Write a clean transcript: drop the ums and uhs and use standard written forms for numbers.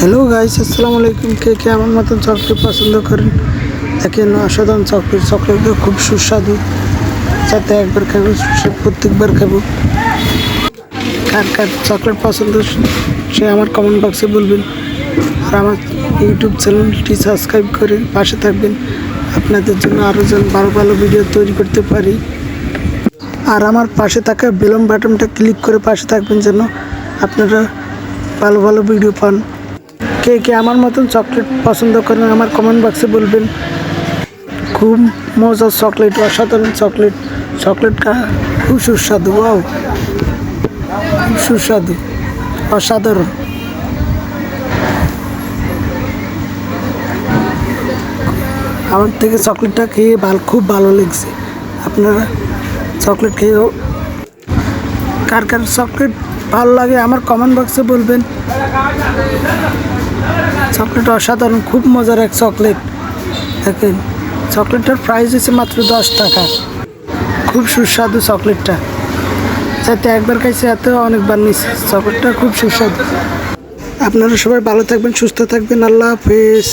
Hello guys, আসসালামু আলাইকুম। কে আমার মতন চকলেট পছন্দ করেন? দেখেন, অসাধারণ চকলেটগুলো খুব সুস্বাদু। যাতে একবার খাবো সে প্রত্যেকবার খাবো। কার কার চকলেট পছন্দ সে আমার কমেন্ট বক্সে বলবেন। আর আমার ইউটিউব চ্যানেলটি সাবস্ক্রাইব করে পাশে থাকবেন। আপনাদের জন্য আরও যেন ভালো ভালো ভিডিও তৈরি করতে পারি। আর আমার পাশে থাকা বেল বাটনটা ক্লিক করে পাশে থাকবেন যেন আপনারা ভালো ভালো ভিডিও পান। কে আমার মতন চকলেট পছন্দ করেন আমার কমেন্ট বক্সে বলবেন। খুব মজার চকলেট, অসাধারণ চকলেটটা খুব সুস্বাদু। ওয়াও, খুব সুস্বাদু, অসাধারণ। আমার থেকে চকলেটটা খেয়ে খুব ভালো লেগেছে। আপনারা চকলেট খেয়েও কার কার চকলেট ভালো লাগে আমার কমেন্ট বক্সে বলবেন। চকলেট অসাধারণ, খুব মজার এক চকলেট। দেখেন, চকলেটটার প্রাইস হচ্ছে মাত্র 10 টাকা। খুব সুস্বাদু চকলেটটা, যাতে একবার খাইছে এত অনেকবার নিচ্ছে। চকলেটটা খুব সুস্বাদু। আপনারা সবাই ভালো থাকবেন, সুস্থ থাকবেন। আল্লাহ হাফেজ।